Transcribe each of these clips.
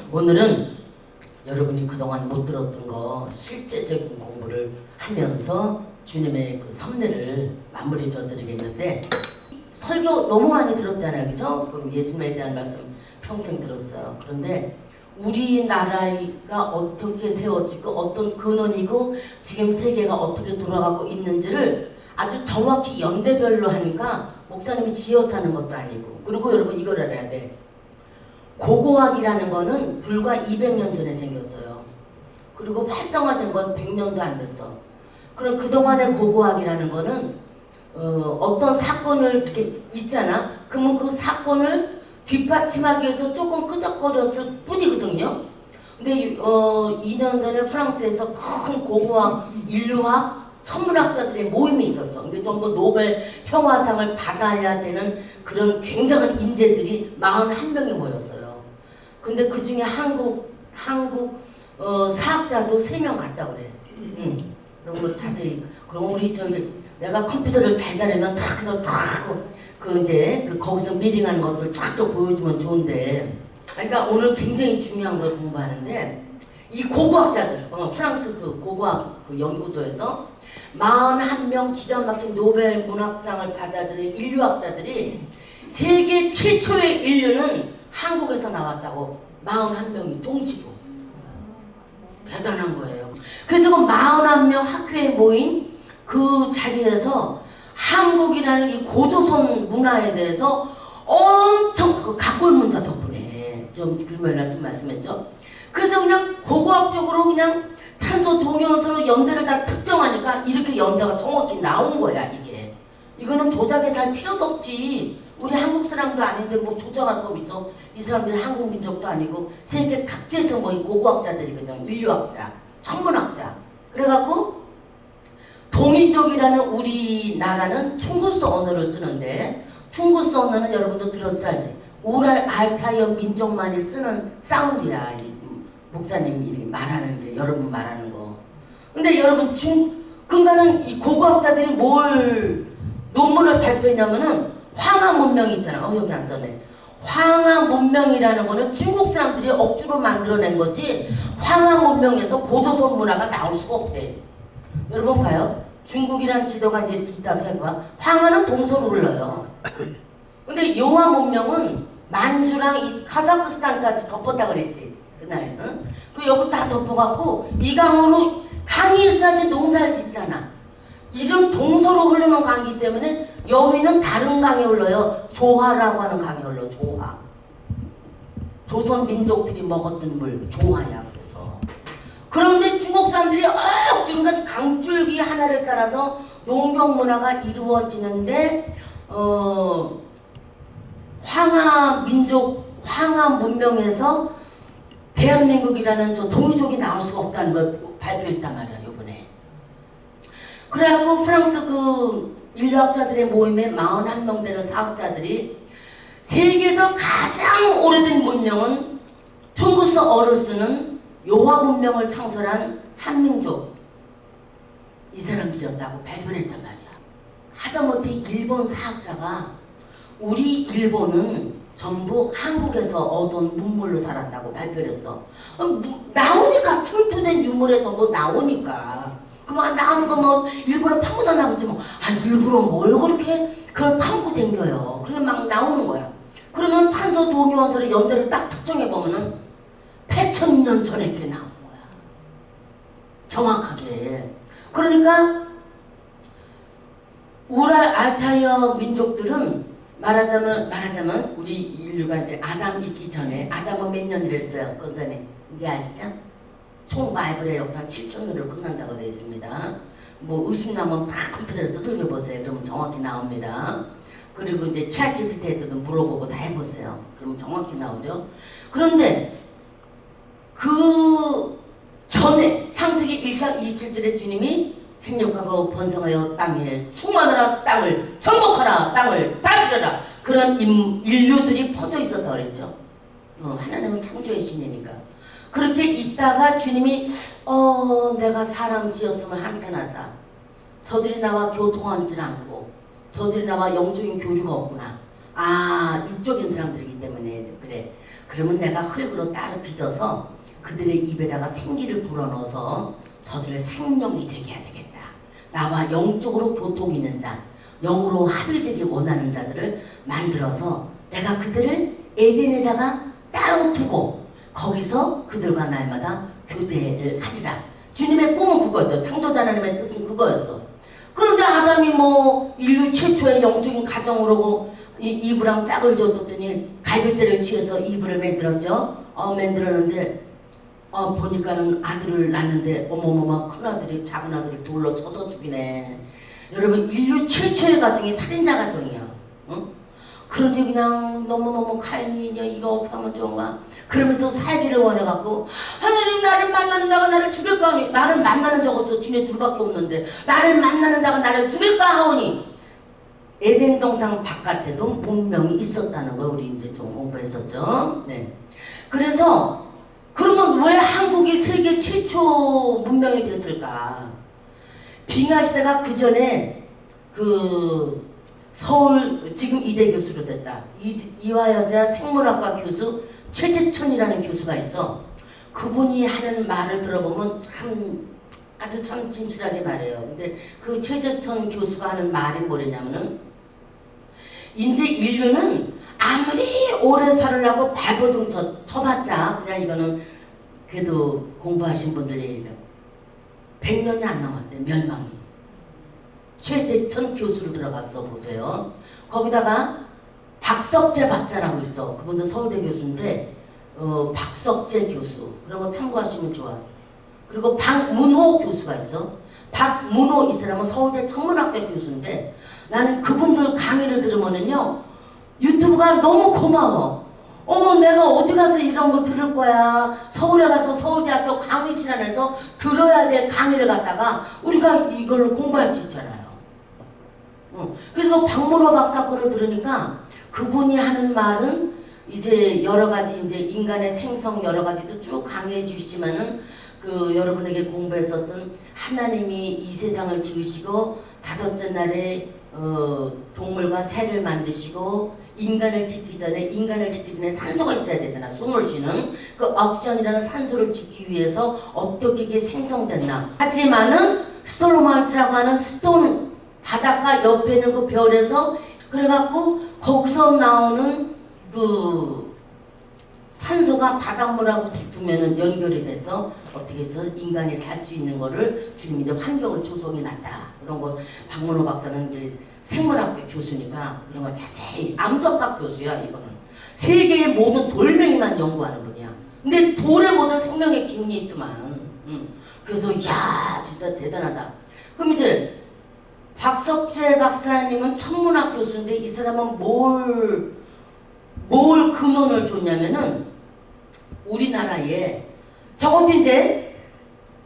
오늘은 여러분이 그동안 못 들었던 거 실제적인 공부를 하면서 주님의 그 섭리를 마무리 져드리겠는데, 설교 너무 많이 들었잖아요, 그죠? 그럼 예수님에 대한 말씀 평생 들었어요. 그런데 우리나라가 어떻게 세워지고 어떤 근원이고 지금 세계가 어떻게 돌아가고 있는지를 아주 정확히 연대별로 하니까 목사님이 지어서 하는 것도 아니고, 그리고 여러분 이걸 알아야 돼. 고고학이라는 거는 불과 200년 전에 생겼어요. 그리고 활성화된 건 100년도 안 됐어. 그럼 그동안의 고고학이라는 거는 어떤 사건을 이렇게 있잖아. 그러면 그 사건을 뒷받침하기 위해서 조금 끄적거렸을 뿐이거든요. 근데 2년 전에 프랑스에서 큰 고고학, 인류학, 천문학자들의 모임이 있었어. 근데 전부 노벨 평화상을 받아야 되는 그런 굉장한 인재들이 41명이 모였어요. 근데 그 중에 한국 사학자도 3명 갔다 그래. 그런 거 자세히. 그럼 우리 저기 내가 컴퓨터를 달달하면 거기서 미팅하는 것들 쫙쫙 보여주면 좋은데. 그러니까 오늘 굉장히 중요한 걸 공부하는데, 이 고고학자들, 프랑스 그 고고학 그 연구소에서 41명 기가 막힌 노벨 문학상을 받아들인 인류학자들이 세계 최초의 인류는 한국에서 나왔다고 41명이 동시로. 대단한 거예요. 그래서 그 41명 학회에 모인 그 자리에서 한국이라는 이 고조선 문화에 대해서 엄청 그 각골문자 덕분에 좀 그러면 좀 말씀했죠. 그래서 그냥 고고학적으로 그냥 탄소 동위원소로 연대를 다 특정하니까 이렇게 연대가 정확히 나온 거야. 이거는 조작해서 할 필요도 없지. 우리 한국 사람도 아닌데 뭐 조작할 거 있어. 이 사람들은 한국 민족도 아니고 세계 각지에서 모인 고고학자들이거든. 인류학자, 천문학자. 그래갖고 동이족이라는 우리나라는 퉁구스 언어를 쓰는데, 퉁구스 언어는 여러분도 들었어 알지? 우랄 알타이어 민족만이 쓰는 사운드야. 목사님이 말하는 게, 여러분 말하는 거. 근데 여러분 그러니까는 이 고고학자들이 뭘 논문을 발표했냐면은 황하 문명이 있잖아. 여기 안 써네. 황하 문명이라는 거는 중국 사람들이 억지로 만들어낸 거지, 황하 문명에서 고조선 문화가 나올 수가 없대. 여러분 봐요. 중국이라는 지도가 이제 이렇게 있다고 해봐. 황하는 동서로 흘러요. 근데 요하 문명은 만주랑 이 카자흐스탄까지 덮었다 그랬지. 그날. 그 여기 다 덮어갖고 이 강으로 강이 있어야지 농사를 짓잖아. 이런 동서로 흐르는 강이기 때문에 여기는 다른 강에 흘러요. 조하라고 하는 강에 흘러. 조하. 조선 민족들이 먹었던 물 조하야. 그래서 그런데 중국 사람들이 지금까지 강줄기 하나를 따라서 농경 문화가 이루어지는데 황하 민족, 황하 문명에서 대한민국이라는 저 동이족이 나올 수가 없다는 걸 발표했단 말이야, 요번에. 그래갖고 프랑스 그 인류학자들의 모임에 41명 되는 사학자들이 세계에서 가장 오래된 문명은 퉁구스어를 쓰는 요하 문명을 창설한 한민족, 이 사람들이었다고 발표를 했단 말이야. 하다못해 일본 사학자가 우리 일본은 전부 한국에서 얻은 문물로 살았다고 발표를 했어. 나오니까 출토된 유물에 전부 나오니까. 그만 나오는 거 뭐 일부러 파고 달라고 그러지 뭐. 일부러 뭘 그렇게 그걸 파고 댕겨요. 그래 막 나오는 거야. 그러면 탄소 동위원소의 연대를 딱 특정해 보면은 8,000년 전에 꽤 나온 거야. 정확하게. 그러니까 우랄 알타이어 민족들은 말하자면 우리 인류가 이제 아담 있기 전에, 아담은 몇 년이랬어요? 건선에 이제 아시죠? 총 바이블의 역사 7,000년으로 끝난다고 되어 있습니다. 뭐 의심 나면 다 컴퓨터에 두들겨 보세요. 그러면 정확히 나옵니다. 그리고 이제 챗GPT에도 물어보고 다 해보세요. 그러면 정확히 나오죠. 그런데 그 전에 창세기 1장 27절에 주님이 생육하고 번성하여 땅에 충만하라, 땅을 정복하라, 땅을 다스려라. 그런 인류들이 퍼져 있었다고 그랬죠. 하나님은 창조의 신이니까. 그렇게 있다가 주님이 내가 사람 지었으면 한탄하사. 저들이 나와 교통하지 않고 저들이 나와 영적인 교류가 없구나. 육적인 사람들이기 때문에 그래. 그러면 내가 흙으로 따로 빚어서 그들의 입에다가 생기를 불어넣어서 저들의 생명이 되게 해야 되겠다. 나와 영적으로 교통 있는 자, 영으로 합일되기 원하는 자들을 만들어서 내가 그들을 에덴에다가 따로 두고 거기서 그들과 날마다 교제를 하리라. 주님의 꿈은 그거죠. 창조자 하나님의 뜻은 그거였어. 그런데 아담이 뭐 인류 최초의 영적인 가정으로고 이브랑 짝을 줬더니 갈빗대를 쥐어서 이브를 만들었죠. 만들었는데 보니까는 아들을 낳는데 어머머머 큰아들이 작은아들을 돌로 쳐서 죽이네. 여러분 인류 최초의 가정이 살인자 가정이야. 응? 그런데 그냥 너무너무 카인이 이거 어떻게 하면 좋은가 그러면서 살기를 원해갖고 하나님 나를 만나는 자가 나를 죽일까 하니 나를 만나는 자가 없어. 지네 둘밖에 없는데 나를 만나는 자가 나를 죽일까 하오니 에덴 동산 바깥에도 문명이 있었다는 거 우리 이제 좀 공부했었죠. 네. 그래서 그러면 왜 한국이 세계 최초 문명이 됐을까? 빙하시대가 그 전에 그 서울 지금 이대 교수로 됐다. 이화여자 생물학과 교수 최재천이라는 교수가 있어. 그분이 하는 말을 들어보면 아주 참 진실하게 말해요. 근데 그 최재천 교수가 하는 말이 뭐냐면은 이제 인류는 아무리 오래 살으려고 발버둥 쳐봤자 그냥 이거는 그래도 공부하신 분들 얘기가 100년이 안 남았대. 멸망이. 최재천 교수를 들어가서 보세요. 거기다가 박석재 박사라고 있어. 그분도 서울대 교수인데 박석재 교수 그런 거 참고하시면 좋아요. 그리고 박문호 교수가 있어. 박문호 이 사람은 서울대 천문학과 교수인데 나는 그분들 강의를 들으면은요 유튜브가 너무 고마워. 어머 내가 어디 가서 이런 거 들을 거야. 서울에 가서 서울대학교 강의실 안에서 들어야 될 강의를 갖다가 우리가 이걸 공부할 수 있잖아요. 그래서 박문호 박사 거를 들으니까 그분이 하는 말은 이제 여러 가지 이제 인간의 생성 여러 가지도 쭉 강의해 주시지만은 그 여러분에게 공부했었던 하나님이 이 세상을 지으시고 다섯째 날에 동물과 새를 만드시고 인간을 짓기 전에 산소가 있어야 되잖아. 숨을 쉬는 그 억시전이라는 산소를 짓기 위해서 어떻게 이게 생성됐나. 하지만은 스톨로마이트라고 하는 스톤 바닷가 옆에 있는 그 별에서 그래갖고 거기서 나오는 그 산소가 바닷물하고 붙으면은 연결이 돼서 어떻게 해서 인간이 살 수 있는 거를 주님이 이제 환경을 조성해 놨다. 그런 걸 박문호 박사는 이제 생물학교 교수니까 그런 걸 자세히 암석학 교수야 이거는. 세계의 모든 돌멩이만 연구하는 분이야. 근데 돌에 모든 생명의 기운이 있더만. 그래서 야 진짜 대단하다. 그럼 이제 박석재 박사님은 천문학 교수인데 이 사람은 뭘 근원을 줬냐면은 우리나라에 적어도 이제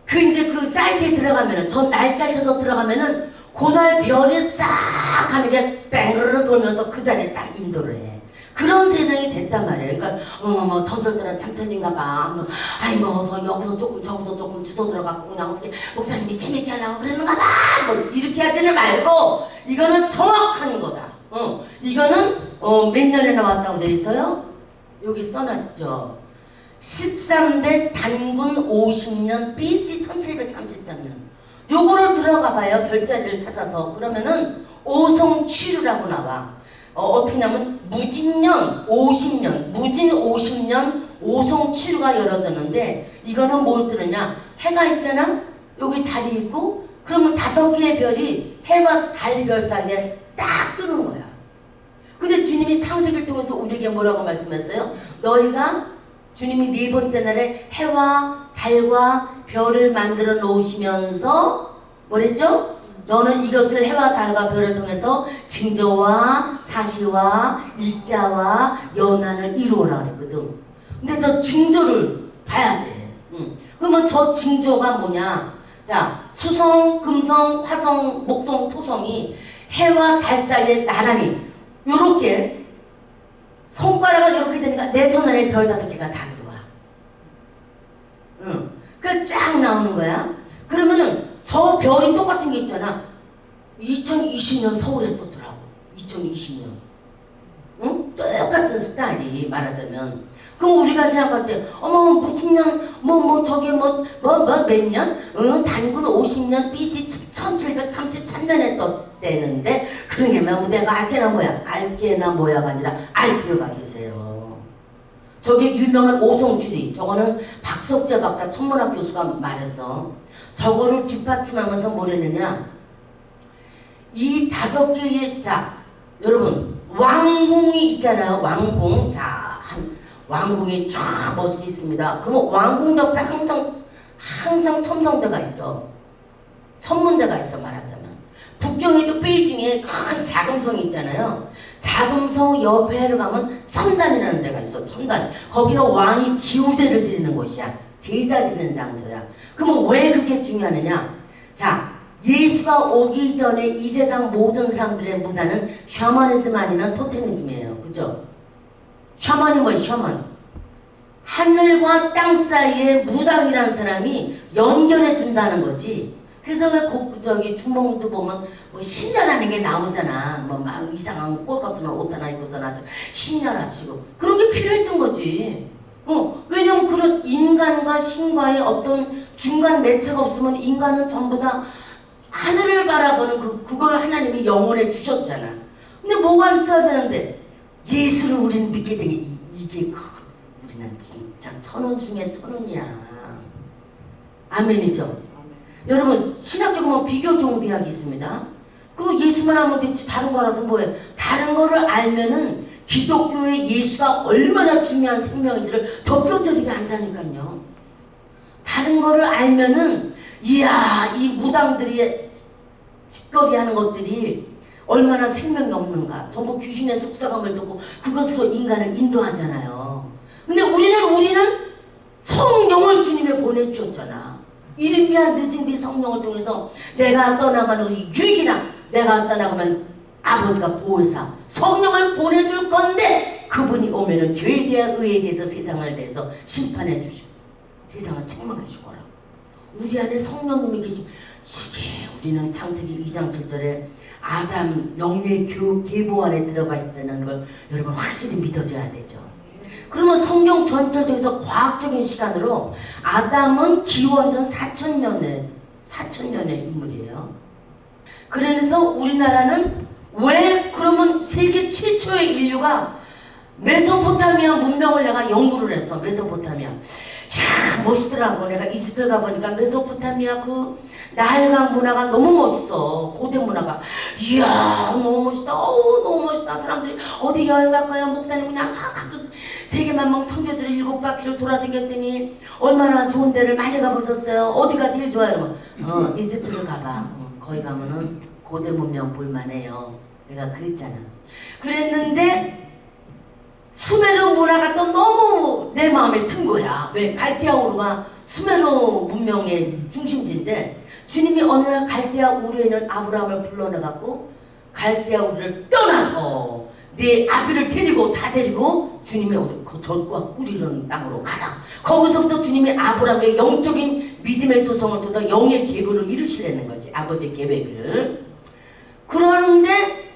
그 사이트에 들어가면은 저 날짜에 쳐서 들어가면은 그날 별이 싹 하는 게 뺑그르르 돌면서 그 자리에 딱 인도를 해. 그런 세상이 됐단 말이에요. 그러니까 전설들은 삼천인가 봐. 뭐 여기서 조금 저기서 조금 주워 들어가고 그냥 어떻게 목사님이 재밌게 하려고 그러는가 봐. 뭐 이렇게 하지는 말고 이거는 정확한 거다. 이거는 몇 년에 나왔다고 돼 있어요? 여기 써놨죠. 13대 단군 50년 BC 1733년. 요거를 들어가 봐요. 별자리를 찾아서. 그러면은 오성취류라고 나와. 어떻게 하냐면 무진년 50년 무진 50년 오성취류가 열어졌는데 이거는 뭘 뜨느냐. 해가 있잖아. 여기 달이 있고 그러면 5개의 별이 해와 달 별 사이에 딱 뜨는 거야. 근데 주님이 창세기를 통해서 우리에게 뭐라고 말씀했어요? 너희가 주님이 4번째 날에 해와 달과 별을 만들어 놓으시면서 뭐랬죠? 너는 이것을 해와 달과 별을 통해서 징조와 사시와 일자와 연한을 이루어라 그랬거든. 근데 저 징조를 봐야 돼. 그러면 저 징조가 뭐냐? 자, 수성, 금성, 화성, 목성, 토성이 해와 달 사이에 나란히 요렇게 손가락을 이렇게 되니까 내 손 안에 별 5개가 다 들어와. 그 쫙 나오는 거야. 그러면은 저 별이 똑같은 게 있잖아. 2020년 서울에 떴더라고. 2020년. 응? 똑같은 스타일이 말하자면. 그럼 우리가 생각할 때 어머 무친년 저게 몇 년? 단군 50년 BC 1733년에 떴대는데 그러면 내가 알게나 뭐야가 아니라 알 필요가 계세요. 저게 유명한 오성추리, 저거는 박석재 박사 천문학 교수가 말해서 저거를 뒷받침하면서 뭐랬느냐, 이 5개의 자 여러분 왕궁이 있잖아요. 왕궁. 자 왕궁이 쫙 멋있게 있습니다. 그러면 왕궁 옆에 항상 첨성대가 있어. 천문대가 있어 말하자면. 북경에도 베이징에 큰 자금성이 있잖아요. 자금성 옆에를 가면 천단이라는 데가 있어. 천단. 거기는 왕이 기우제를 드리는 곳이야. 제사 드리는 장소야. 그러면 왜 그게 중요하느냐? 자, 예수가 오기 전에 이 세상 모든 사람들의 문화는 샤머니즘 아니면 토테미즘이에요. 그죠? 샤먼이 뭐예요? 샤먼. 하늘과 땅 사이에 무당이라는 사람이 연결해 준다는 거지. 그래서 왜 저기 주몽도 보면 뭐 신년하는 게 나오잖아. 뭐 막 이상한 꼴값으로 옷 하나 입고서 아주 신년합시고 그런 게 필요했던 거지. 왜냐면 그런 인간과 신과의 어떤 중간 매체가 없으면 인간은 전부 다 하늘을 바라보는 그걸 하나님이 영원해 주셨잖아. 근데 뭐가 있어야 되는데 예수를 우리는 믿게 된 게 이게 우리는 진짜 천원 중에 천원이야. 아멘이죠? 아멘. 여러분 신학적으로 비교 좋은 비약이 있습니다. 그 예수만 하면 되지 다른 거라서 뭐예요? 다른 거를 알면은 기독교의 예수가 얼마나 중요한 생명인지를 더 뼈저리게 안다니까요. 다른 거를 알면은 이야 이 무당들이 짓거리 하는 것들이 얼마나 생명이 없는가. 전부 귀신의 속삭임을 듣고 그것으로 인간을 인도하잖아요. 근데 우리는 성령을 주님에 보내주셨잖아. 이른비한 늦은 비 성령을 통해서 내가 떠나가는 것이 유익이나 내가 떠나가면 아버지가 보혜사 성령을 보내줄 건데 그분이 오면은 죄에 대한 의에 대해서 세상을 대해서 심판해 주시고 세상을 책망해 주거라. 우리 안에 성령님이 계시고 이게 우리는 창세기 2장 7절에 아담 영의 계보 안에 들어가 있다는 걸 여러분 확실히 믿어줘야 되죠. 그러면 성경 전체적에서 과학적인 시간으로 아담은 기원전 4,000년의 인물이에요. 그래서 우리나라는 왜 그러면 세계 최초의 인류가 메소포타미아 문명을 내가 연구를 했어. 메소포타미아. 야 멋있더라고. 내가 이집트 가보니까 메소포타미아 그 나일강 문화가 너무 멋있어. 고대 문화가. 이야 너무 멋있다. 너무 멋있다. 사람들이 어디 여행 갈까요? 목사님 그냥 세계만방 선교지를 7바퀴를 돌아다녔더니 얼마나 좋은 데를 많이 가보셨어요. 어디가 제일 좋아요? 이집트를 가봐. 거기 가면은 고대 문명 볼만해요. 내가 그랬잖아. 그랬는데 수메르 문화가 또 너무 내 마음에 든 거야. 왜? 갈대아 우르가 수메르 문명의 중심지인데 주님이 어느 날 갈대아 우르에 있는 아브라함을 불러내갖고 갈대아 우르를 떠나서 내 아비를 데리고 다 데리고 주님이 그 절과 꿀이라는 땅으로 가라. 거기서부터 주님이 아브라함의 영적인 믿음의 소성을 쏟아 영의 계보를 이루시려는 거지. 아버지의 계획을. 그러는데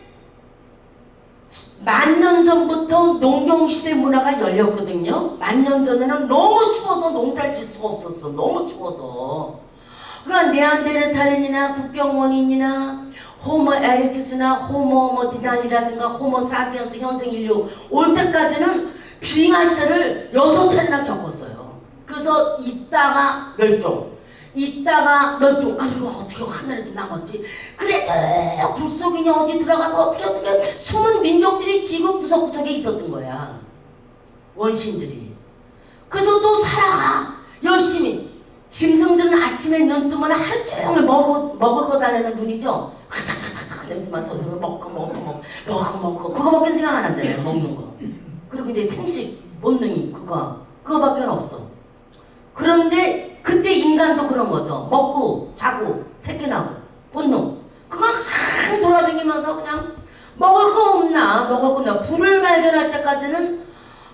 10,000년 전부터 농경시대 문화가 열렸거든요. 10,000년 전에는 너무 추워서 농사를 질 수가 없었어. 너무 추워서. 그러니까 네안데르탈인이나 북경원인이나 호모 에렉투스나 호모 디단이라든가 호모 사피언스 현생인류 올 때까지는 빙하 시대를 6차례나 겪었어요. 그래서 있다가 멸종. 있다가 멸종. 아니 이거 어떻게 하늘에도 남았지. 그래도 굴속이냐 어디 들어가서 어떻게 숨은 민족들이 지구 구석구석에 있었던 거야. 원신들이. 그래서 또 살아가 열심히. 짐승들은 아침에 눈 뜨면 하루 종일 먹을 거 달라는 눈이죠. 냄새 맡아서 먹고 그거밖에 생각 안 하잖아요. 먹는 거. 그리고 이제 생식 본능이 그거밖에 없어. 그런데 그때 인간도 그런 거죠. 먹고 자고 새끼 나고 본능. 그거 싹 돌아다니면서 그냥 먹을 거 없나 불을 발견할 때까지는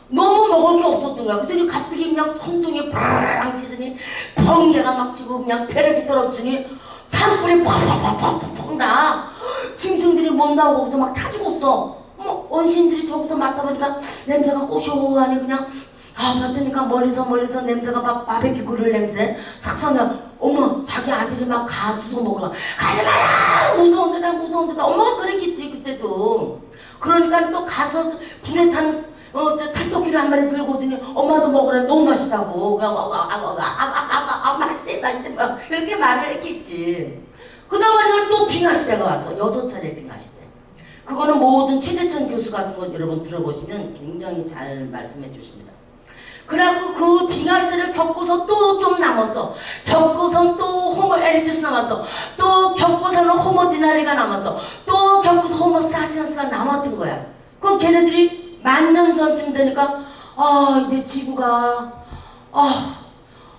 너무 먹을 게 없었던 거야. 그랬더니 갑자기 그냥 천둥이 바랑 치더니 번개가 막 치고 그냥 벼락이 떨어지더니 산불이 팍팍팍팍팍 나. 짐승들이 못 나오고 거기서 막 타 죽었어. 원시인들이 저기서 맡다 보니까 냄새가 고소하니 그냥 맡으니까 멀리서 냄새가 막 바베큐 그릴 냄새 싹싹나. 어머 자기 아들이 막 가 주워 먹으러 가지마라 무서운데다 엄마가 그랬겠지 그때도. 그러니까 또 가서 불에 탄 닭도끼를 한 마리 들고 오더니 엄마도 먹으라 너무 맛있다고 맛있대 이렇게 말을 했겠지. 그러다 보니까 또 빙하시대가 왔어. 6차례 빙하시대. 그거는 모든 최재천 교수 같은 거 여러분 들어보시면 굉장히 잘 말씀해 주십니다. 그래갖고 그 빙하시대를 겪고서 또 좀 남았어. 겪고선 또 호모 에리투스 남았어. 또 겪고서는 호모 디나리가 남았어. 또 겪고서 호모 사피엔스가 남았던 거야. 그 걔네들이 10,000년 전쯤 되니까 이제 지구가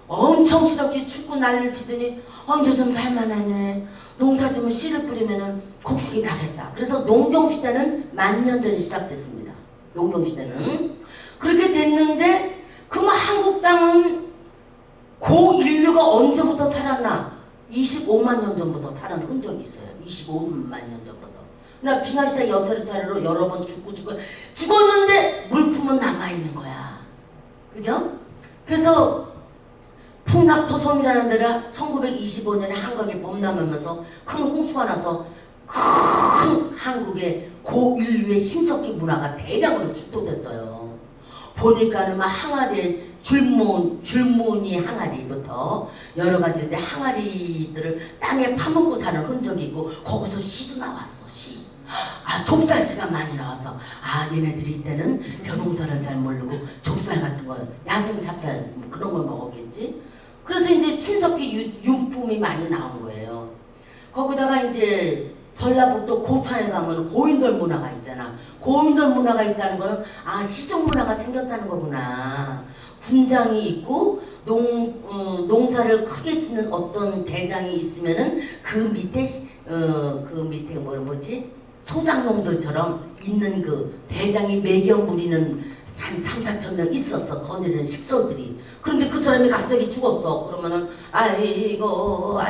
엄청 시럽게 춥고 난리를 치더니 이제 좀 살만하네. 농사지면 씨를 뿌리면은 곡식이 나겠다. 그래서 농경시대는 10,000년 전에 시작됐습니다. 농경시대는 그렇게 됐는데 그럼 한국 땅은 고인류가 언제부터 살았나? 25만 년 전부터 살은 흔적이 있어요. 25만 년 전부터. 그러나 빙하시대 여차례로 여러 번 죽었는데 물품은 남아있는 거야. 그죠? 그래서 풍납토섬이라는 데가 1925년에 한강에 범람하면서 큰 홍수가 나서 큰 한국의 고인류의 신석기 문화가 대량으로 축도됐어요. 보니까는 막 항아리에 줄무늬 항아리부터 여러 가지인데 항아리들을 땅에 파먹고 사는 흔적이 있고 거기서 씨도 나왔어. 씨. 좁쌀씨가 많이 나와서 얘네들이 이때는 벼농사를 잘 모르고 좁쌀 같은 걸 야생 잡쌀 뭐 그런 걸 먹었겠지. 그래서 이제 신석기 융품이 많이 나온 거예요. 거기다가 이제 전라북도 고창에 가면 고인돌 문화가 있잖아. 고인돌 문화가 있다는 거는 시종 문화가 생겼다는 거구나. 군장이 있고 농사를 크게 짓는 어떤 대장이 있으면은 그 밑에 소장농들처럼 있는 그 대장이 매겨 부리는 한 3-4천 명 있었어. 거느리는 식소들이. 그런데 그 사람이 갑자기 죽었어. 그러면은 아이고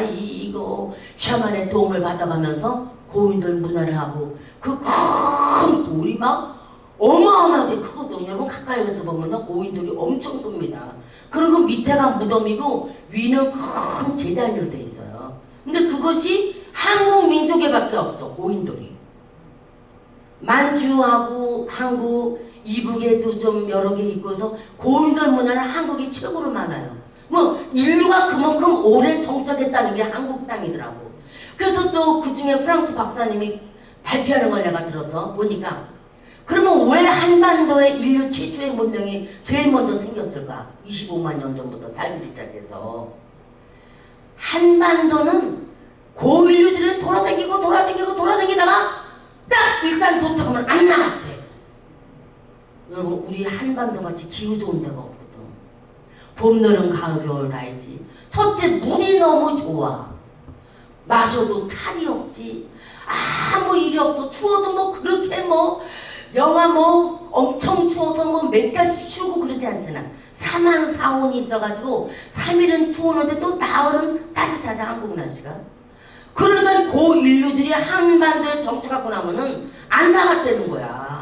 샤만의 도움을 받아가면서 고인돌 문화를 하고 그 큰 돌이 막 어마어마하게 크거든요. 여러분 가까이 가서 보면 고인돌이 엄청 큽니다. 그리고 밑에가 무덤이고 위는 큰 제단으로 되어 있어요. 근데 그것이 한국 민족에밖에 없어. 고인돌이. 만주하고 한국 이북에도 좀 여러 개 있고서 고인돌 문화는 한국이 최고로 많아요. 뭐 인류가 그만큼 오래 정착했다는 게 한국 땅이더라고. 그래서 또 그 중에 프랑스 박사님이 발표하는 걸 내가 들어서 보니까 그러면 왜 한반도에 인류 최초의 문명이 제일 먼저 생겼을까? 25만 년 전부터 살기 시작해서 한반도는 고인류들이 돌아다니다가 딱 일단 도착하면 안 나갔대. 여러분 우리 한반도 같이 기후 좋은 데가 없거든. 봄, 여름, 가을, 겨울 다 있지. 첫째 물이 너무 좋아. 마셔도 탈이 없지. 아무 일이 없어. 추워도 뭐 그렇게 영하 엄청 추워서 몇 달씩 추우고 그러지 않잖아. 사만 사온이 있어가지고 3일은 추우는데 또 나흘은 따뜻하다. 한국 날씨가. 그러니까 고인류들이 한반도에 정착하고 나면은 안 나갔다는 거야.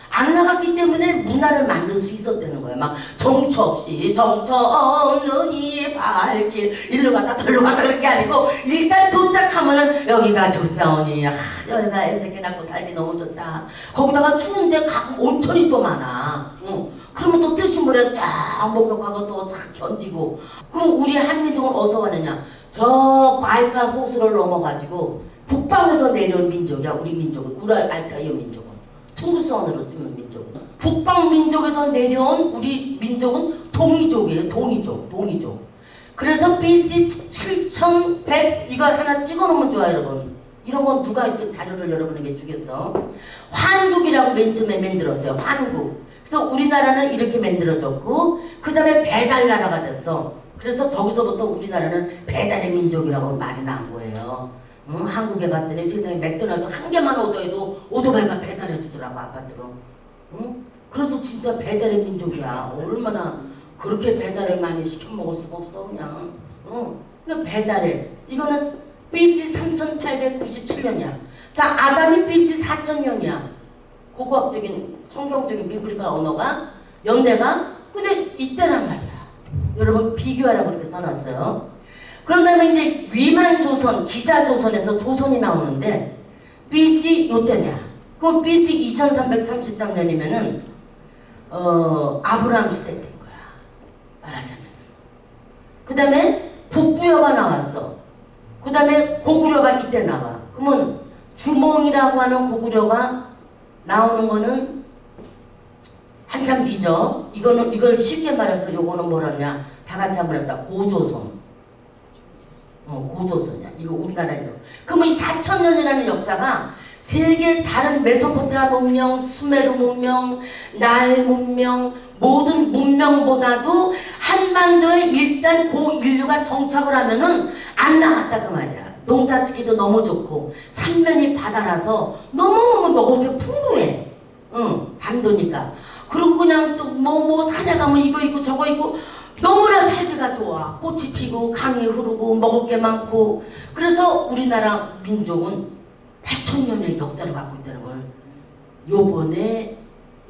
안 나갔기 때문에 문화를 만들 수 있었다는 거야. 막 정처 없이 정처 없는 이 발길 일로 갔다 절로 갔다 그럴 게 아니고 일단 도착하면은 여기가 적사원이 여기가 애새끼 낳고 살기 너무 좋다. 거기다가 추운데 가끔 온천이 또 많아. 그러면 또 뜨신 물에 쫙 목욕하고 또 쫙 견디고. 그럼 우리 한민족은 어디서 왔느냐? 저 바이칼 호수를 넘어가지고 북방에서 내려온 민족이야. 우리 민족은 우랄 알타이어 민족은 통구선으로 쓰는 민족은 북방 민족에서 내려온 우리 민족은 동이족이에요. 동이족. 그래서 BC 7100 이걸 하나 찍어놓으면 좋아요. 여러분 이런 건 누가 이렇게 자료를 여러분에게 주겠어? 환국이라고 맨 처음에 만들었어요. 환국. 그래서 우리나라는 이렇게 만들어졌고 그 다음에 배달나라가 됐어. 그래서 저기서부터 우리나라는 배달의 민족이라고 말이 난 거예요. 한국에 갔더니 세상에 맥도날드 한 개만 오더해도 오토바이가 배달해 주더라고. 아파트로. 그래서 진짜 배달의 민족이야. 얼마나 그렇게 배달을 많이 시켜 먹을 수가 없어 그냥. 그냥 배달해. 이거는 BC 3897년이야. 자, 아담이 BC 4000년이야. 고고학적인 성경적인 비브리컬 언어가 연대가 근데 이때란 말이야. 여러분 비교하라고 이렇게 써놨어요. 그런 다음에 이제 위만 조선, 기자 조선에서 조선이 나오는데 BC 요때냐. 그럼 BC 2330년이면은 아브라함 시대 때인 거야. 말하자면. 그 다음에 북부여가 나왔어. 그 다음에 고구려가 이때 나와. 그러면 주몽이라고 하는 고구려가 나오는 거는 한참 뒤죠. 이걸 쉽게 말해서 요거는 뭐라냐. 다 같이 한번 해보자. 고조선. 고조선이야. 이거 우리나라 이거. 그러면 이 4000년이라는 역사가 세계 다른 메소포타미아 문명, 수메르 문명, 날 문명, 모든 문명보다도 한반도에 일단 고인류가 정착을 하면은 안 나갔다 그 말이야. 농사짓기도 너무 좋고 삼면이 바다라서 너무너무 먹을 게 풍부해. 반도니까. 그리고 그냥 또 뭐 산에 가면 이거 있고 저거 있고 너무나 살기가 좋아. 꽃이 피고 강이 흐르고 먹을 게 많고. 그래서 우리나라 민족은 8,000년의 역사를 갖고 있다는 걸 요번에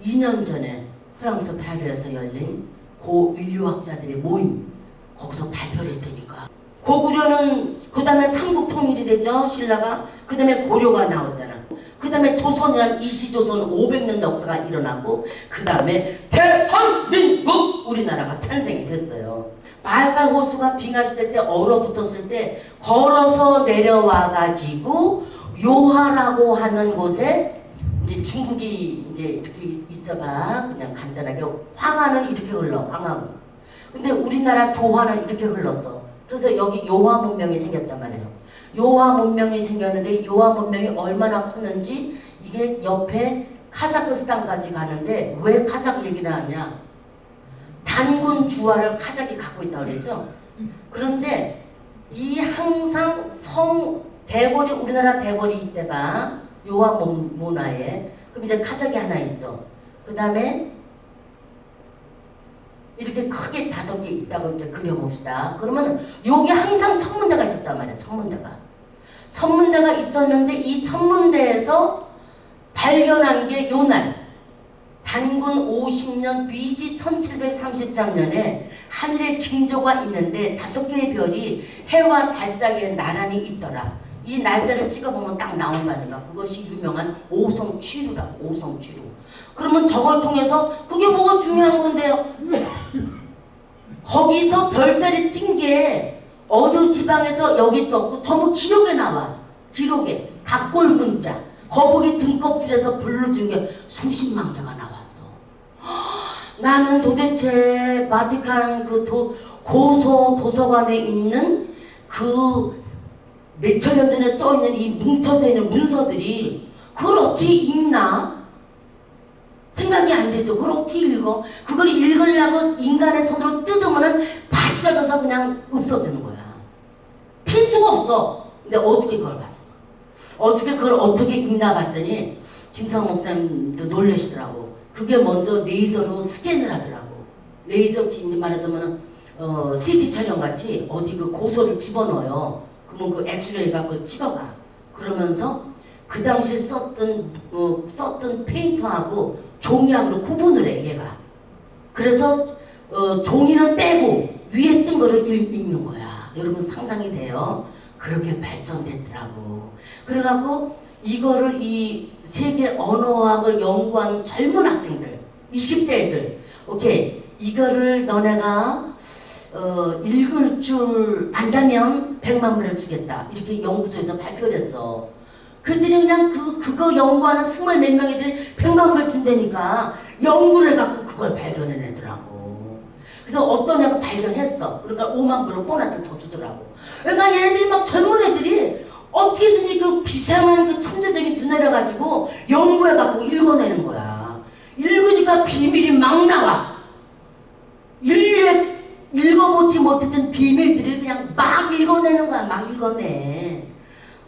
2년 전에 프랑스 파리에서 열린 고인류학자들의 모임 거기서 발표를 했다니까. 고구려는 그 다음에 삼국통일이 되죠. 신라가. 그 다음에 고려가 나왔잖아. 그 다음에 조선이란 이시조선 500년 역사가 일어나고 그 다음에 대한민국 우리나라가 탄생이 됐어요. 말간 호수가 빙하시대 때 얼어붙었을 때 걸어서 내려와 가지고 요하라고 하는 곳에 이제 중국이 이제 이렇게 있어봐. 그냥 간단하게 황하는 이렇게 흘러. 황하고. 근데 우리나라 조화는 이렇게 흘렀어. 그래서 여기 요하 문명이 생겼단 말이에요. 요하 문명이 생겼는데 요하 문명이 얼마나 컸는지 이게 옆에 카자흐스탄까지 가는데 왜 카자흐 얘기를 하냐. 단군 주화를 카자흐이 갖고 있다고 그랬죠. 그런데 이 항상 대궐이 우리나라 대궐이 이때 봐. 요하 문화에. 그럼 이제 카자흐이 하나 있어. 그 다음에 이렇게 크게 5개 있다고 이제 그려봅시다. 그러면 여기 항상 천문대가 있었단 말이야. 천문대가 있었는데 이 천문대에서 발견한 게 요날 단군 50년 BC 1733년에 하늘에 징조가 있는데 5개의 별이 해와 달 사이에 나란히 있더라. 이 날짜를 찍어보면 딱 나온 거 아닌가. 그것이 유명한 오성취루라고. 오성취루. 그러면 저걸 통해서 그게 뭐가 중요한 건데요. 거기서 별자리 띈 게 어느 지방에서 여기 떴고 전부 기록에 나와. 기록에. 각골 문자. 거북이 등껍질에서 불러준 게 수십만 개가 나왔어. 나는 도대체 바티칸 그 고소 도서관에 있는 그 몇천 년 전에 써있는 이 뭉쳐져 있는 문서들이 그걸 어떻게 읽나? 생각이 안 되죠. 그걸 어떻게 읽어? 그걸 읽으려고 인간의 손으로 뜯으면은 바시라져서 그냥 없어지는 거야. 필수가 없어. 근데 어저께 그걸 봤어. 어저께 그걸 어떻게 읽나 봤더니 김상호 목사님도 놀라시더라고. 그게 먼저 레이저로 스캔을 하더라고. 레이저 이제 말하자면은 CT 촬영 같이 어디 그 고소를 집어넣어요. 그러면 그 엑스레이 갖고 찍어봐. 그러면서 그 당시에 썼던 페인트하고 종이하고 구분을 해 얘가. 그래서 종이는 빼고 위에 뜬 거를 읽는 거야. 여러분 상상이 돼요? 그렇게 발전됐더라고. 그래갖고 이거를 이 세계 언어학을 연구하는 젊은 학생들 20대 애들 오케이 이거를 너네가 읽을 줄 안다면 100만 불을 주겠다. 이렇게 연구소에서 발표를 했어. 그들이 그냥 그거 연구하는 20몇 명이들이 100만 불을 준다니까 연구를 해갖고 그걸 발견해내더라고. 그래서 어떤 애가 발견했어. 그러니까 5만 불을 보너스를 더 주더라고. 그러니까 얘네들이 막 젊은 애들이 어떻게 해서든지 그 비상한 그 천재적인 두뇌를 가지고 연구해갖고 읽어내는 거야. 읽으니까 비밀이 막 나와. 인류의 읽어보지 못했던 비밀들을 그냥 막 읽어내는 거야. 막 읽어내.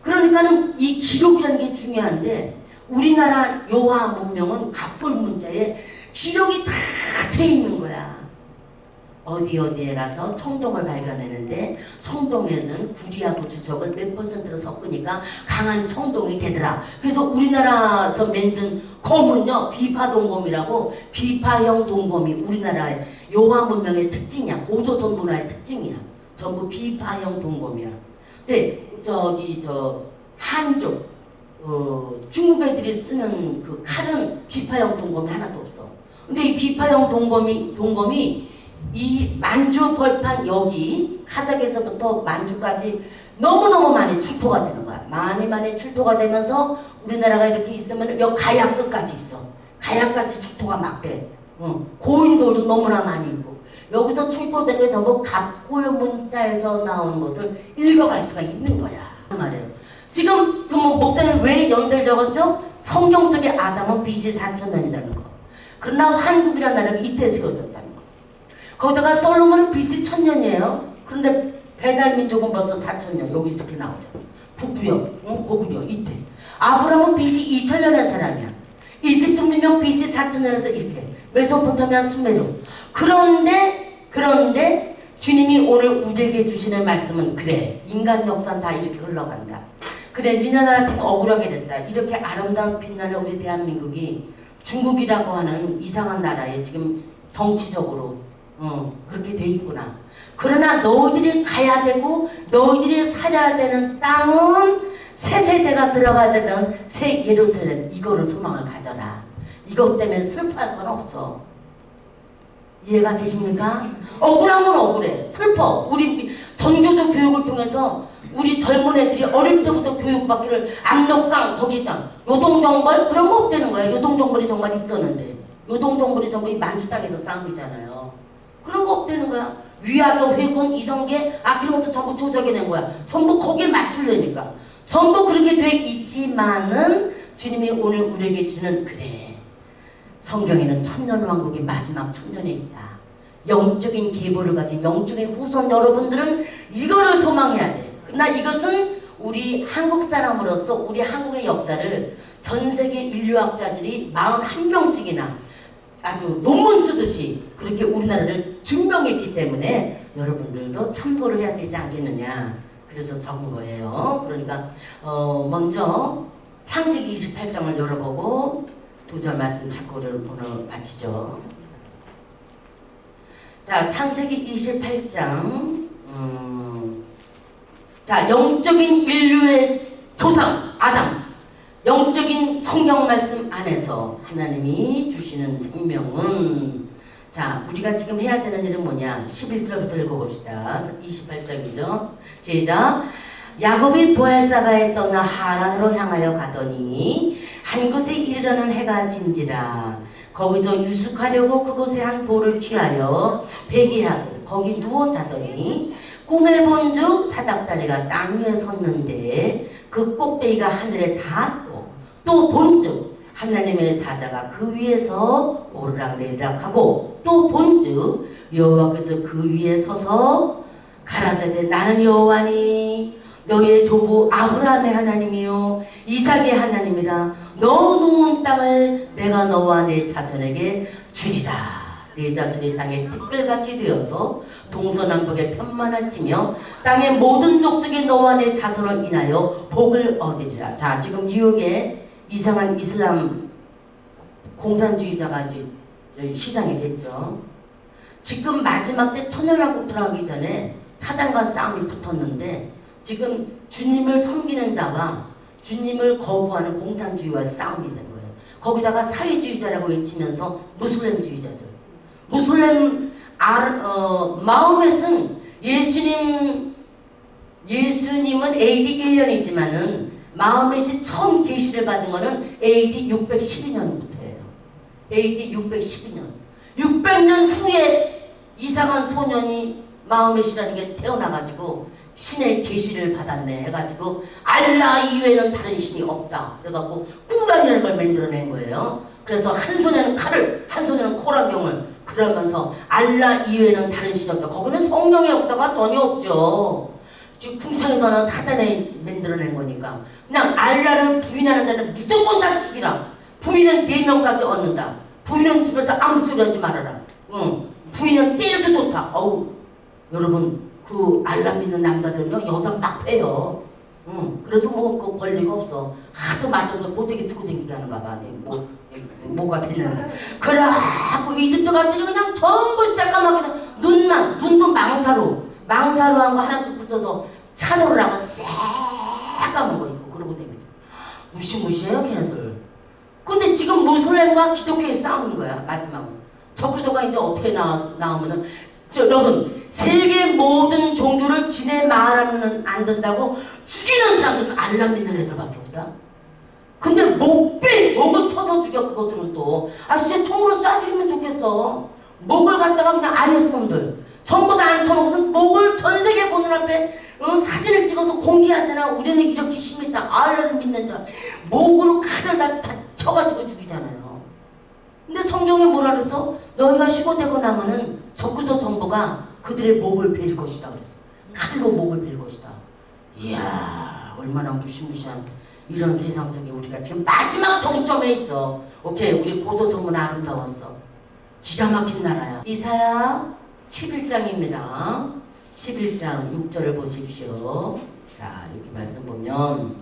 그러니까는 이 기록이라는 게 중요한데 우리나라 요하 문명은 갑돌 문자에 기록이 다 돼 있는 거야. 어디에 가서 청동을 발견했는데 청동에는 구리하고 주석을 몇 %로 섞으니까 강한 청동이 되더라. 그래서 우리나라에서 만든 검은요 비파동검이라고 비파형 동검이 우리나라의 요하 문명의 특징이야. 고조선 문화의 특징이야. 전부 비파형 동검이야. 근데 한족 중국 애들이 쓰는 그 칼은 비파형 동검이 하나도 없어. 근데 이 비파형 동검이 이 만주 벌판 여기 카자흐에서부터 만주까지 너무너무 많이 출토가 되는 거야. 많이 출토가 되면서 우리나라가 이렇게 있으면 여기 가야 끝까지 있어. 가야까지 출토가 막 돼. 고인돌도 너무나 많이 있고 여기서 출토된 게 전부 갑골 문자에서 나오는 것을 읽어갈 수가 있는 거야. 그 말이에요. 지금 그 목사님 왜 연대를 적었죠? 성경 속의 아담은 BC 4000년이라는 거. 그러나 한국이라는 나라는 이때 세워졌다는 거. 거기다가 솔로몬은 BC 1000년이에요. 그런데 배달민족은 벌써 4000년. 여기 이렇게 나오죠. 북부요. 고구려 이때. 아브라함은 BC 2000년의 사람이야. 이집트 문명 BC 4000년에서 이렇게. 메소포타미아 수메르. 그런데 주님이 오늘 우리에게 주시는 말씀은 그래. 인간 역사는 다 이렇게 흘러간다. 그래 니네 나라 지금 억울하게 됐다. 이렇게 아름다운 빛나는 우리 대한민국이 중국이라고 하는 이상한 나라에 지금 정치적으로 그렇게 돼 있구나. 그러나 너희들이 가야 되고 너희들이 살아야 되는 땅은 새 세대가 들어가야 되는 새 예루살렘 이거를 소망을 가져라. 이것 때문에 슬퍼할 건 없어. 이해가 되십니까? 억울하면 억울해. 슬퍼. 우리 전교조 교육을 통해서 우리 젊은 애들이 어릴 때부터 교육받기를 압록강 거기다 요동정벌 그런 거 없다는 거야. 요동정벌이 정말 있었는데 요동정벌이 전부 이 만주 땅에서 싸움이잖아요. 그런 거 없다는 거야. 위화도 회군 이성계 그런 것도 전부 조작해낸 거야. 전부 거기에 맞추려니까. 전부 그렇게 돼 있지만은 주님이 오늘 우리에게 주는 그래. 성경에는 천년왕국이 마지막 천년에 있다. 영적인 계보를 가진 영적인 후손 여러분들은 이거를 소망해야 돼. 그러나 이것은 우리 한국 사람으로서 우리 한국의 역사를 전 세계 인류학자들이 41명씩이나 아주 논문 쓰듯이 그렇게 우리나라를 증명했기 때문에 여러분들도 참고를 해야 되지 않겠느냐. 그래서 적은 거예요. 그러니까 먼저 창세기 28장을 열어보고 두 절 말씀 찾고를 오늘 마치죠. 자, 창세기 28장 자, 영적인 인류의 조상 아담 영적인 성경 말씀 안에서 하나님이 주시는 생명은 자, 우리가 지금 해야 되는 일은 뭐냐? 11절부터 읽어봅시다. 28장이죠. 시작. 야곱이 부엘사바에 떠나 하란으로 향하여 가더니 한 곳에 이르러는 해가 진지라. 거기서 유숙하려고 그곳에 한 돌을 취하여 베개하고 거기 누워 자더니 꿈을 본즉 사닥다리가 땅 위에 섰는데 그 꼭대기가 하늘에 닿았고 또 본즉 하나님의 사자가 그 위에서 오르락내리락 하고 또 본즉 여호와께서 그 위에 서서 가라사대 나는 여호와니 너의 조부 아브라함의 하나님이요 이삭의 하나님이라. 너 누운 땅을 내가 너와 내 자손에게 주리라. 내 자손이 땅에 티끌같이 되어서 동서남북에 편만할지며 땅의 모든 족속이 너와 내 자손을 인하여 복을 얻으리라. 자, 지금 뉴욕에 이상한 이슬람 공산주의자가 이제 시장이 됐죠. 지금 마지막 때 천연왕국 들어가기 전에 사단과 싸움이 붙었는데 지금 주님을 섬기는 자와 주님을 거부하는 공산주의와 싸움이 된 거예요. 거기다가 사회주의자라고 외치면서 무슬림주의자들. 무슬림 마호멧은 예수님은 AD 1년이지만은 마호멧이 처음 계시를 받은 거는 AD 612년부터예요. AD 612년. 600년 후에 이상한 소년이 마호멧이라는 게 태어나가지고 신의 계시를 받았네 해가지고 알라 이외에는 다른 신이 없다. 그래갖고 꾸란이라는 걸 만들어낸 거예요. 그래서 한 손에는 칼을 한 손에는 코란경을 그러면서 알라 이외에는 다른 신이 없다. 거기는 성령의 역사가 전혀 없죠. 지금 궁창에서는 사단이 만들어낸 거니까 그냥 알라를 부인하는 자는 무조건 다 죽이라. 부인은 4명까지 얻는다. 부인은 집에서 아무 소리 하지 말아라. 부인은 때려도 좋다. 어우, 여러분 그 알라 믿는 남자들은요 여자 막 패요. 그래도 뭐 그 권리가 없어. 하도 맞아서 보자기 쓰고 다니게 하는가 봐. 뭐가 됐는지. 그래갖고 이집트 갔더니 그냥 전부 새까맣게 눈도 망사로 한 거 하나씩 붙여서 차도라고 새까만 거 있고 그러고 다니고 무시무시해요 걔네들. 근데 지금 무슬림과 기독교에 싸우는 거야 마지막으로. 저 구도가 이제 어떻게 나오면은 여러분 세계 모든 종교를 지네 말하면 안 된다고 죽이는 사람들은 알라 믿는 애들밖에 없다. 근데 목을 쳐서 죽여. 그것들은 또 진짜 총으로 쏴 죽이면 좋겠어. 목을 갖다가 그냥 IS 놈들 전부 다 앉혀놓고서 목을 전세계 보는 앞에 사진을 찍어서 공개하잖아. 우리는 이렇게 힘이 있다. 알라를 믿는 자 목으로 칼을 다 쳐가지고 죽이잖아요. 근데 성경에 뭐라 그랬어? 너희가 휴거되고 나면은 적그도 전부가 그들의 목을 베일 것이다 그랬어. 칼로 목을 베일 것이다. 이야 얼마나 무시무시한 이런 세상 속에 우리가 지금 마지막 정점에 있어. 오케이, 우리 고조선문 아름다웠어. 기가 막힌 나라야. 이사야 11장입니다 11장 6절을 보십시오. 자 이렇게 말씀 보면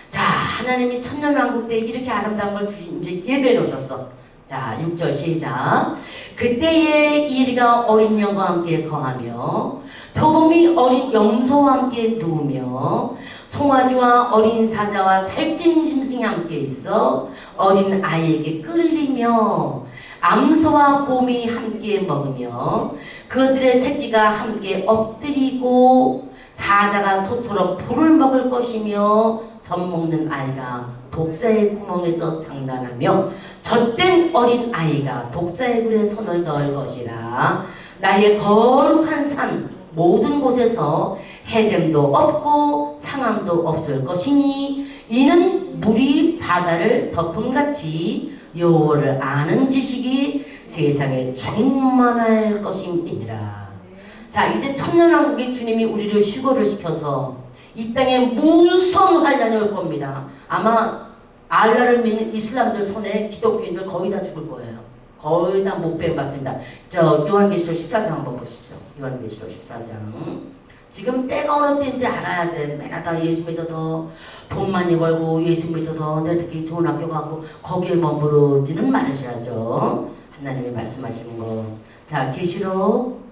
자 하나님이 천년왕국 때 이렇게 아름다운 걸 이제 예배해 놓으셨어. 자 6절 시작. 그때에 이리가 어린 양과 함께 거하며 표범이 어린 염소와 함께 누우며 송아지와 어린 사자와 살찐 짐승이 함께 있어 어린 아이에게 끌리며 암소와 곰이 함께 먹으며 그들의 새끼가 함께 엎드리고 사자가 소처럼 풀을 먹을 것이며 젖먹는 아이가 독사의 구멍에서 장난하며 젖된 어린 아이가 독사의 굴에 손을 넣을 것이라. 나의 거룩한 산 모든 곳에서 해됨도 없고 상함도 없을 것이니 이는 물이 바다를 덮음같이 여호와를 아는 지식이 세상에 충만할 것임이니라. 자 이제 천년왕국의 주님이 우리를 휴거를 시켜서 이 땅에 무서운 환란이 올 겁니다. 아마 알라를 믿는 이슬람들 손에 기독교인들 거의 다 죽을 거예요. 거의 다 못 빼봤습니다. 저 요한계시록 14장 한번 보십시오. 요한계시록 14장. 지금 때가 어느 때인지 알아야 돼. 맨날 다 예수 믿어서 돈 많이 벌고 예수 믿어서 내 특히 좋은 학교 가고 거기에 머무르지는 말으셔야죠. 하나님이 말씀하시는 거. 자 계시록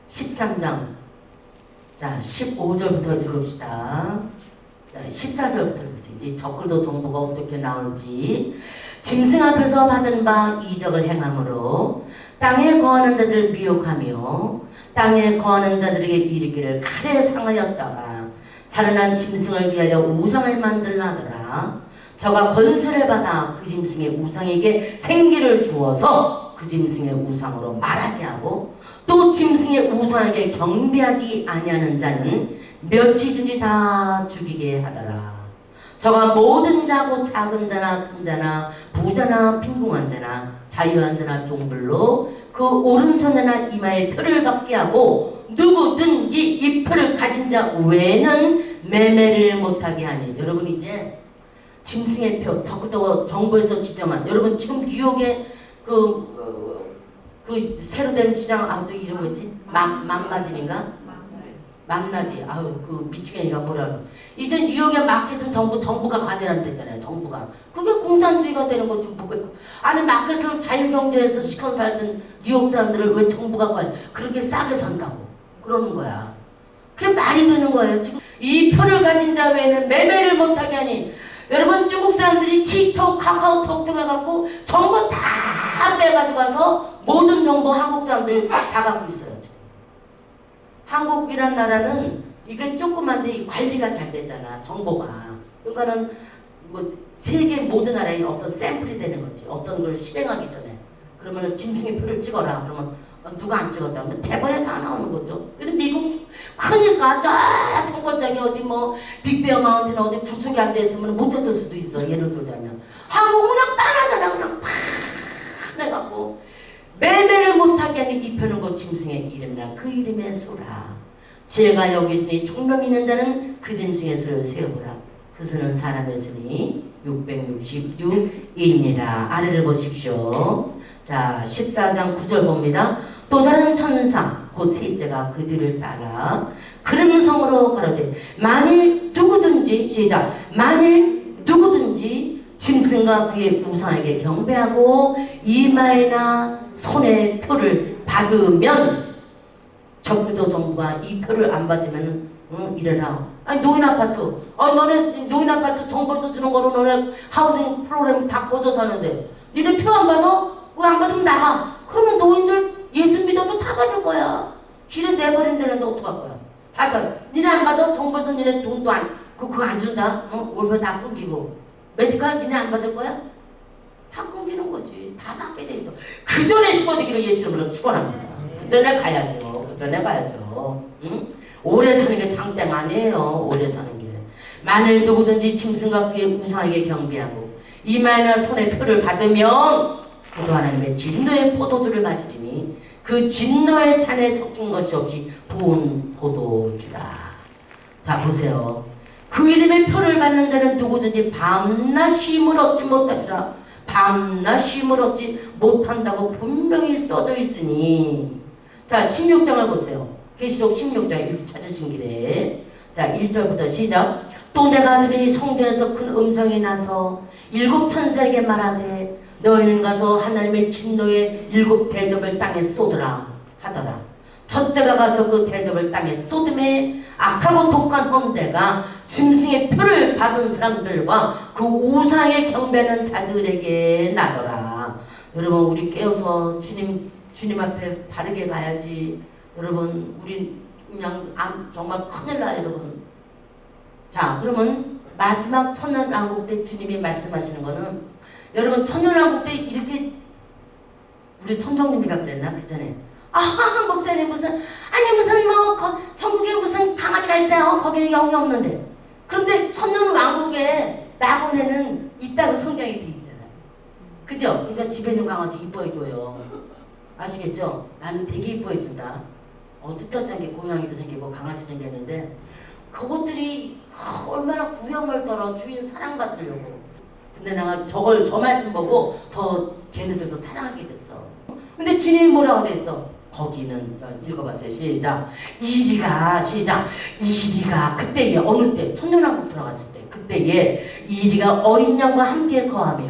13장 자 15절부터 읽읍시다. 14절부터 읽으세요. 이제 적그도 정보가 어떻게 나올지. 짐승 앞에서 받은 바 이적을 행함으로 땅에 거하는 자들을 미혹하며 땅에 거하는 자들에게 이르기를 칼에 상하였다가 살아난 짐승을 위하여 우상을 만들라 하더라. 저가 권세를 받아 그 짐승의 우상에게 생기를 주어서 그 짐승의 우상으로 말하게 하고 또 짐승의 우상에게 경배하지 아니하는 자는 몇이든지 다 죽이게 하더라. 저가 모든 자고 작은 자나 큰 자나 부자나 빈궁한 자나 자유한 자나 종들로 그 오른손이나 이마에 표를 받게 하고 누구든지 이 표를 가진 자 외에는 매매를 못하게 하니. 여러분 이제 짐승의 표 적그도 정부에서 지정한 여러분 지금 뉴욕에 그 새로 된 시장 또 이름 뭐지? 맘마딘인가? 맘나디. 아우 그 미치겠니가 뭐라. 이제 뉴욕의 마켓은 정부가 관여한 데잖아요. 정부가. 그게 공산주의가 되는 거지 뭐예요. 아니 마켓을 자유경제에서 시커 살던 뉴욕 사람들을 왜 정부가 그렇게 싸게 산다고 그러는 거야. 그게 말이 되는 거예요. 지금 이 표를 가진 자 외에는 매매를 못하게 하니. 여러분 중국 사람들이 틱톡 카카오톡 해갖고 정보 다 빼가지고 가서 모든 정보 한국 사람들 다 갖고 있어요. 지금. 한국이란 나라는 이게 조그만데 관리가 잘 되잖아. 정보가. 그러니까는 뭐 세계 모든 나라에 어떤 샘플이 되는 거지. 어떤 걸 실행하기 전에. 그러면 짐승의 표를 찍어라. 그러면 누가 안 찍었다 하면 대본에 다 나오는 거죠. 근데 미국 크니까 저 산골짜기 어디 뭐 빅베어 마운틴 어디 구석에 앉아있으면 못 찾을 수도 있어. 예를 들자면 한국은 그냥 빤하잖아. 그냥 빤해갖고 매매를 못하게 하는 이 표는 곧 짐승의 이름이라 그 이름의 수라. 제가 여기 있으니 총명 있는 자는 그 짐승의 수를 세우라. 그 수는 사람의 수니 666이니라. 아래를 보십시오. 자 자 14장 9절 봅니다. 또 다른 천사 곧 셋째가 그들을 따라 큰 음성으로 가로되 만일 누구든지 시작 만일 누구든지 짐승과 그의 우상에게 경배하고 이마에나 손에 표를 받으면 적그리스도 정부가 이 표를 안 받으면 이래라. 아니 노인 아파트 너네 노인 아파트 정부에서 주는 거로 너네 하우징 프로그램 다 꺼져 사는데 니네 표 안 받아? 왜 안 받으면 나가. 그러면 노인들 예수 믿어도 다 받을 거야. 길에 내버린 데는데 어떡할 거야. 받아. 니네 안 받아? 정부에서 니네 돈도 그거 안 준다. 월세 다 끊기고. 메디칼 니네 안 받을 거야? 다 끊기는 거지. 다 받게 돼 있어. 그 전에 죽어되기를 예수 이름으로 축원합니다. 그 전에 가야죠. 그 전에 가야죠. 응? 오래 사는 게 장땡 아니에요. 오래 사는 게. 만일 누구든지 짐승과 그의 우상에게 경배하고 이마에나 손에 표를 받으면 그도 하나님의 진노의 포도주를 마시리니 그 진노의 잔에 섞인 것이 없이 부은 포도주라. 자 보세요. 그 이름의 표를 받는 자는 누구든지 밤낮 쉼을 얻지 못하리라. 밤낮 쉼을 얻지 못한다고 분명히 써져 있으니 자 16장을 보세요. 계시록 16장 이렇게 찾으신 길에 자 1절부터 시작. 또 내가 들으니 성전에서 큰 음성이 나서 일곱 천사에게 말하되 너희는 가서 하나님의 진노의 일곱 대접을 땅에 쏟으라 하더라. 첫째가 가서 그 대접을 땅에 쏟음에 악하고 독한 헌대가 짐승의 표를 받은 사람들과 그 우상에 경배하는 자들에게 나더라. 여러분 우리 깨어서 주님 앞에 바르게 가야지. 여러분 우리 그냥 정말 큰일 나 여러분. 자 그러면 마지막 천년왕국 때 주님이 말씀하시는 거는 여러분 천년왕국 때 이렇게 우리 선정님이가 그랬나 그 전에 목사님 무슨 전국에 무슨 강아지가 있어요. 거기는 영이 없는데. 그런데 천년왕국에 낙원에는 있다고 성경에 돼 있잖아요. 그죠? 그러니까 집에 있는 강아지 이뻐해줘요. 아시겠죠? 나는 되게 이뻐해준다. 뜻하지 않게 고양이도 생기고 강아지 생겼는데 그것들이 얼마나 구형을 떨어 주인 사랑받으려고. 근데 내가 저 말씀 보고 더 걔네들도 사랑하게 됐어. 근데 주님이 뭐라고 됐어? 거기는 읽어봤어요. 시작. 이리가 시작. 이리가 그때에 어느 때 천년왕국 들어갔을 때 그때에 이리가 어린 양과 함께 거하며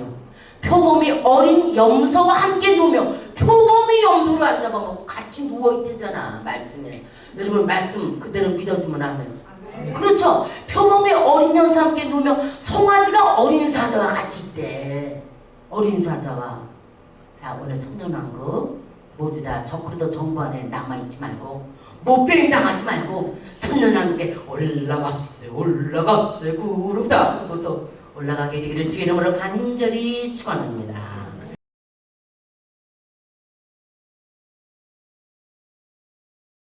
표범이 어린 염소와 함께 누우며 표범이 염소를 안 잡아먹고 같이 누워있대잖아. 말씀에. 여러분 말씀 그대로 믿어주면 아멘. 그렇죠. 표범이 어린 염소와 함께 누우며 송아지가 어린 사자와 같이 있대. 어린 사자와. 자 오늘 천년왕국 모두 다 적그리스도 정부 안에 남아있지 말고 못병 당하지 말고 천년왕국에 올라갔어요. 구름다 하고서 올라가게 되기를 주의 이름으로 간절히 축원합니다.